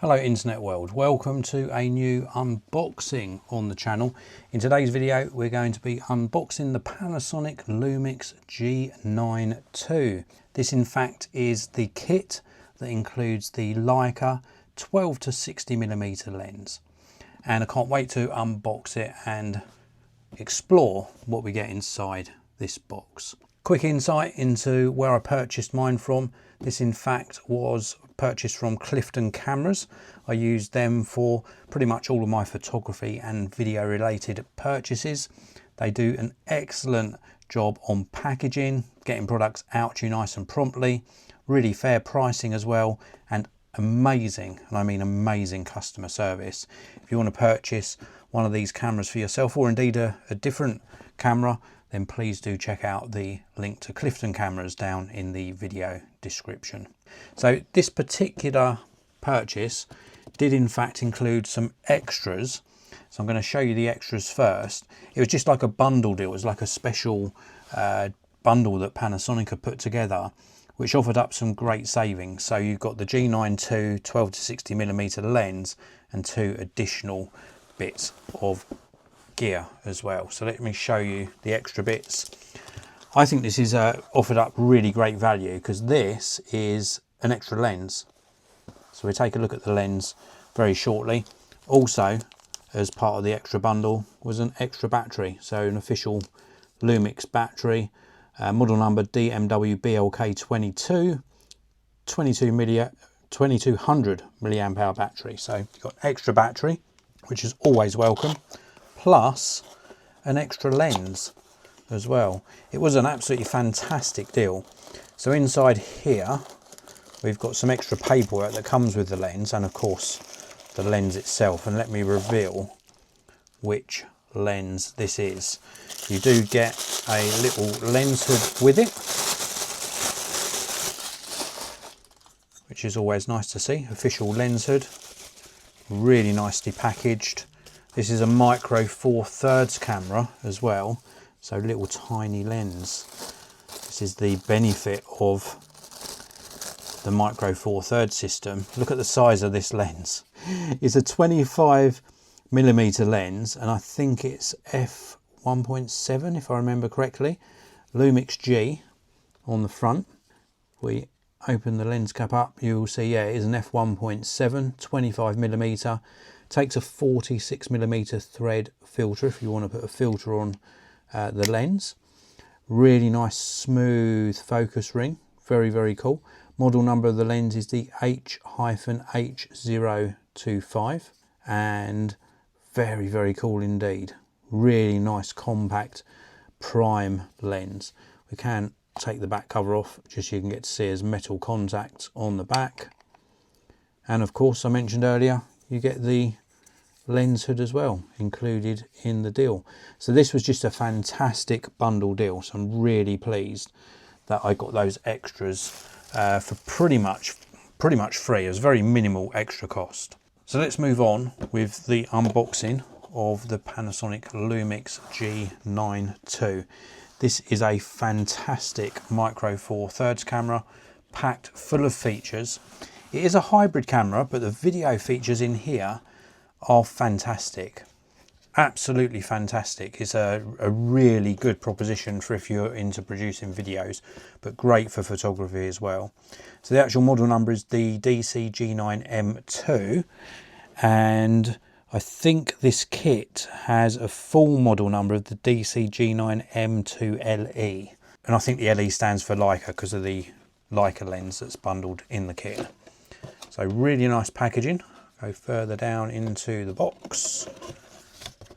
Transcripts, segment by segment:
Hello internet world, welcome to a new unboxing on the channel. In today's video we're going to be unboxing the Panasonic LUMIX G9 II. This in fact is the kit that includes the LEICA 12-60mm lens, and I can't wait to unbox it and explore what we get inside this box. Quick insight into where I purchased mine from. This in fact was purchased from Clifton Cameras. I used them for pretty much all of my photography and video related purchases. They do an excellent job on packaging, getting products out to you nice and promptly, really fair pricing as well, and amazing, and I mean amazing customer service. If you want to purchase one of these cameras for yourself, or indeed a different camera, then please do check out the link to Clifton Cameras down in the video description. So this particular purchase did in fact include some extras, so I'm going to show you the extras first. It was just like a bundle deal. It was like a special bundle that Panasonic had put together, which offered up some great savings. So you've got the G9 II 12-60mm lens and 2 additional bits of gear as well. So let me show you the extra bits. I think this is offered up really great value because this is an extra lens. So we'll take a look at the lens very shortly. Also, as part of the extra bundle was an extra battery, so an official Lumix battery, model number DMW BLK22, 2200 milliamp hour battery. So you've got extra battery, which is always welcome, plus an extra lens as well. It was an absolutely fantastic deal. So inside here we've got some extra paperwork that comes with the lens, and of course the lens itself, and let me reveal which lens this is. You do get a little lens hood with it, which is always nice to see. Official lens hood, really nicely packaged. This is a micro 4/3 camera as well, so little tiny lens. This is the benefit of the micro 4/3 system. Look at the size of this lens. It's a 25mm lens, and I think it's f1.7 if I remember correctly. LUMIX G on the front. If we open the lens cap up, you'll see, yeah, it is an f1.7, 25mm. Takes a 46mm thread filter if you want to put a filter on the lens. Really nice smooth focus ring, very cool. Model number of the lens is the H-H025, and very cool indeed. Really nice compact prime lens. We can take the back cover off just so you can get to see as metal contact on the back, and of course I mentioned earlier you get the lens hood as well included in the deal. So this was just a fantastic bundle deal, so I'm really pleased that I got those extras for pretty much free. It was very minimal extra cost. So let's move on with the unboxing of the Panasonic LUMIX G9 II. This is a fantastic micro 4/3 camera, packed full of features. It is a hybrid camera, but the video features in here are fantastic, absolutely fantastic. It's a really good proposition for if you're into producing videos, but great for photography as well. So the actual model number is the DC G9 M2, and I think this kit has a full model number of the DC G9 M2 LE, and I think the LE stands for Leica because of the Leica lens that's bundled in the kit. So really nice packaging. Go further down into the box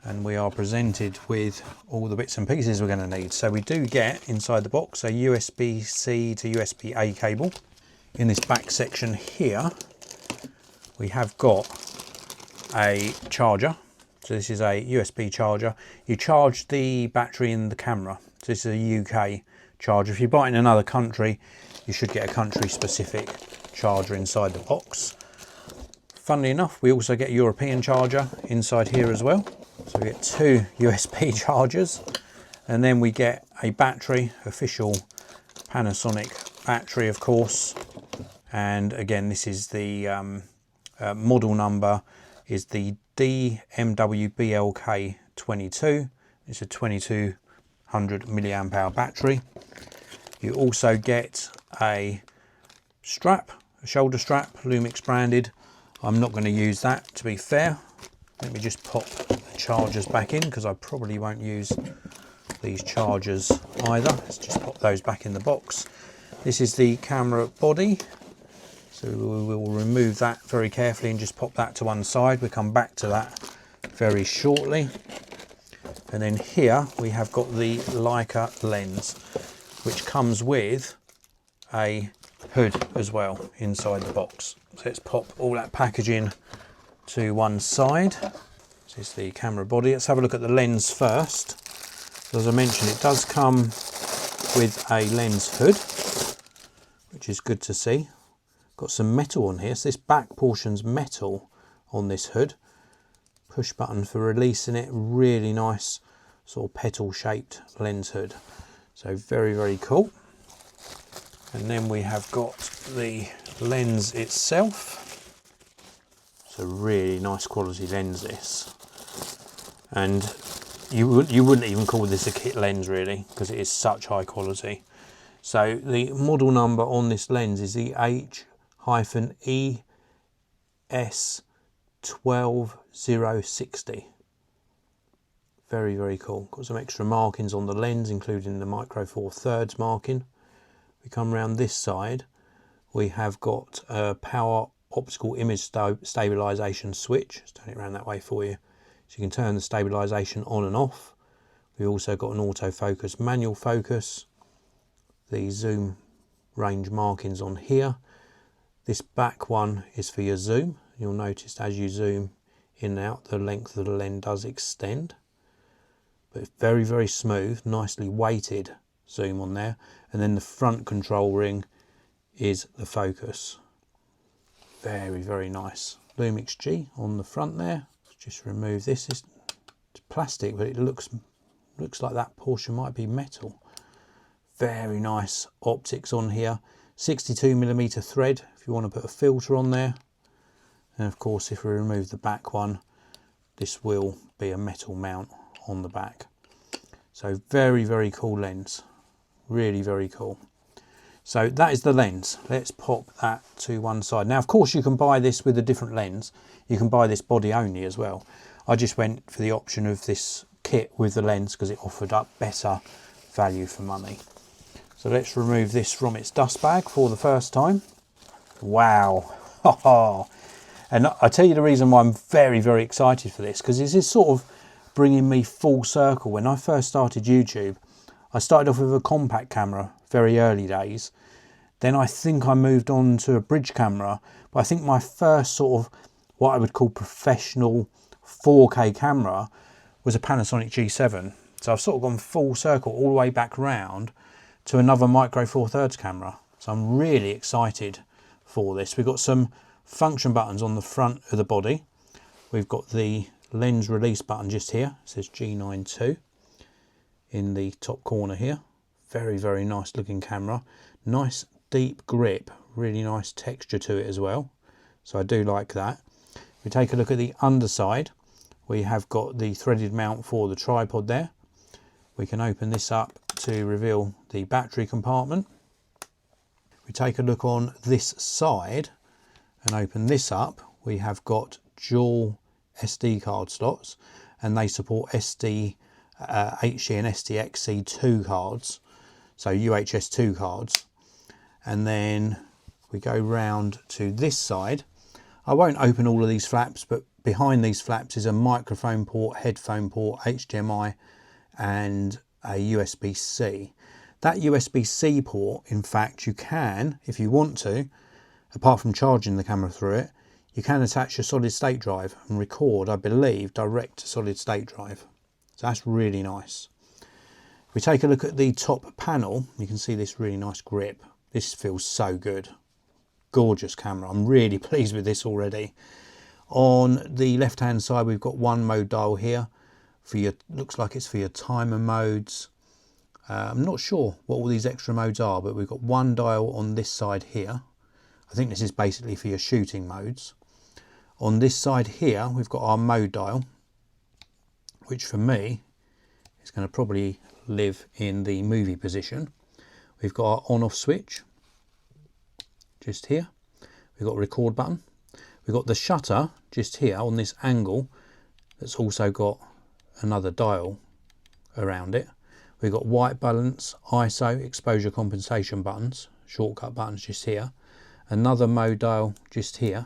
and we are presented with all the bits and pieces we're going to need. So we do get inside the box a USB-C to USB-A cable. In this back section here we have got a charger. So this is a USB charger. You charge the battery in the camera. So this is a UK charger. If you buy it in another country, you should get a country specific charger inside the box. Funnily enough, we also get a European charger inside here as well. So we get 2 USB chargers, and then we get a battery, official Panasonic battery of course, and again this is the Model number is the DMWBLK 22. It's a 2200 milliamp hour battery. You also get a strap, a shoulder strap, Lumix branded. I'm not going to use that, to be fair. Let me just pop the chargers back in, because I probably won't use these chargers either. Let's just pop those back in the box. This is the camera body, so we will remove that very carefully and just pop that to one side. We'll come back to that very shortly. And then here we have got the LEICA lens, which comes with a hood as well inside the box. So let's pop all that packaging to one side. This is the camera body. Let's have a look at the lens first. So as I mentioned, it does come with a lens hood, which is good to see. Got some metal on here, so this back portion's metal on this hood. Push button for releasing it. Really nice sort of petal shaped lens hood. So very, very cool. And then we have got the lens itself. It's a really nice quality lens, this. And you wouldn't even call this a kit lens really, because it is such high quality. So the model number on this lens is the H-ES 12-60. Very, very cool. Got some extra markings on the lens, including the micro 4/3 marking. We come around this side, we have got a power optical image stabilization switch. Let's turn it around that way for you. So you can turn the stabilization on and off. We've also got an autofocus manual focus. The zoom range markings on here. This back one is for your zoom. You'll notice as you zoom in and out, the length of the lens does extend. But it's very, very smooth, nicely weighted zoom on there. And then the front control ring is the focus. Very, very nice. Lumix G on the front there. Just remove this. It's plastic, but it looks like that portion might be metal. Very nice optics on here. 62mm thread if you want to put a filter on there. And of course, if we remove the back one, this will be a metal mount on the back. So very, very cool lens. Really very cool. So that is the lens. Let's pop that to one side. Now, of course, you can buy this with a different lens. You can buy this body only as well. I just went for the option of this kit with the lens because it offered up better value for money. So let's remove this from its dust bag for the first time. Wow. And I tell you the reason why I'm very, very excited for this, because this is sort of bringing me full circle. When I first started YouTube, I started off with a compact camera, very early days. Then I think I moved on to a bridge camera, but I think my first sort of what I would call professional 4K camera was a Panasonic G7. So I've sort of gone full circle all the way back round to another micro 4/3 camera. So I'm really excited for this. We've got some function buttons on the front of the body. We've got the lens release button just here. It says G9II in the top corner here. Very, very nice looking camera. Nice deep grip, really nice texture to it as well. So I do like that. If we take a look at the underside, we have got the threaded mount for the tripod there. We can open this up to reveal the battery compartment. We take a look on this side and open this up. We have got dual SD card slots, and they support SD HC and SDXC2 cards, so UHS2 cards. And then we go round to this side. I won't open all of these flaps, but behind these flaps is a microphone port, headphone port, HDMI and a USB-C. That USB-C port, in fact, you can, if you want to, apart from charging the camera through it, you can attach a solid state drive and record, I believe, direct to solid state drive. So that's really nice. If we take a look at the top panel, you can see this really nice grip. This feels so good. Gorgeous camera. I'm really pleased with this already. On the left hand side, we've got one mode dial here for your, looks like it's for your timer modes. I'm not sure what all these extra modes are, but we've got one dial on this side here. I think this is basically for your shooting modes. On this side here, we've got our mode dial, which for me is going to probably live in the movie position. We've got our on-off switch just here. We've got a record button. We've got the shutter just here on this angle that's also got another dial around it. We've got white balance, ISO, exposure compensation buttons, shortcut buttons just here. Another mode dial just here.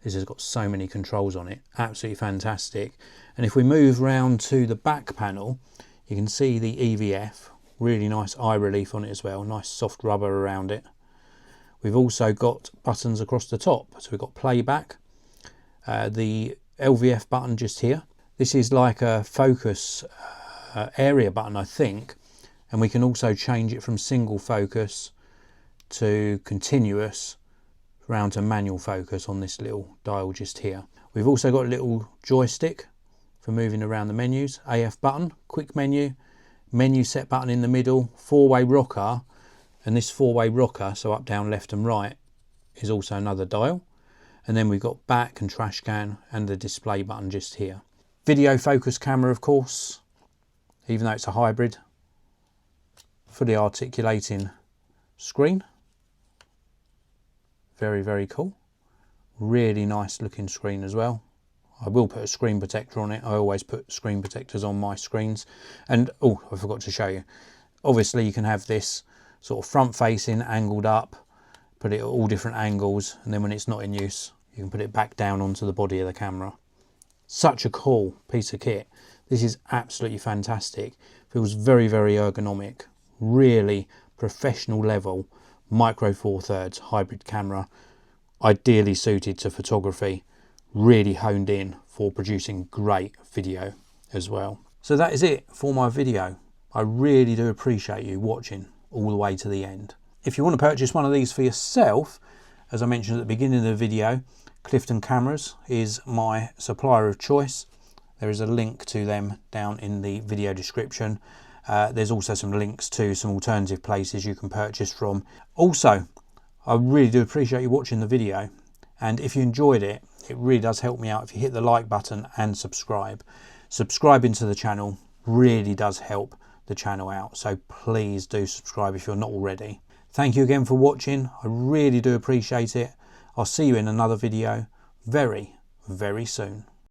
This has got so many controls on it, absolutely fantastic. And if we move round to the back panel, you can see the EVF, really nice eye relief on it as well, nice soft rubber around it. We've also got buttons across the top, so we've got playback, the LVF button just here. This is like a focus area button, I think, and we can also change it from single focus to continuous round to manual focus on this little dial just here. We've also got a little joystick for moving around the menus, AF button, quick menu, menu set button in the middle, four-way rocker, and this four-way rocker, so up, down, left and right, is also another dial. And then we've got back and trash can and the display button just here. Video focus camera, of course, even though it's a hybrid. Fully articulating screen. Very, very cool. Really nice looking screen as well. I will put a screen protector on it. I always put screen protectors on my screens. And, oh, I forgot to show you. Obviously, you can have this sort of front facing, angled up, put it at all different angles, and then when it's not in use, you can put it back down onto the body of the camera. Such a cool piece of kit. This is absolutely fantastic. Feels very, very ergonomic. Really professional level, micro four thirds hybrid camera. Ideally suited to photography. Really honed in for producing great video as well. So that is it for my video. I really do appreciate you watching all the way to the end. If you want to purchase one of these for yourself, as I mentioned at the beginning of the video, Clifton Cameras is my supplier of choice. There is a link to them down in the video description. There's also some links to some alternative places you can purchase from. Also, I really do appreciate you watching the video, and if you enjoyed it, it really does help me out if you hit the like button and subscribe. Subscribing to the channel really does help the channel out, so please do subscribe if you're not already. Thank you again for watching. I really do appreciate it. I'll see you in another video very, very soon.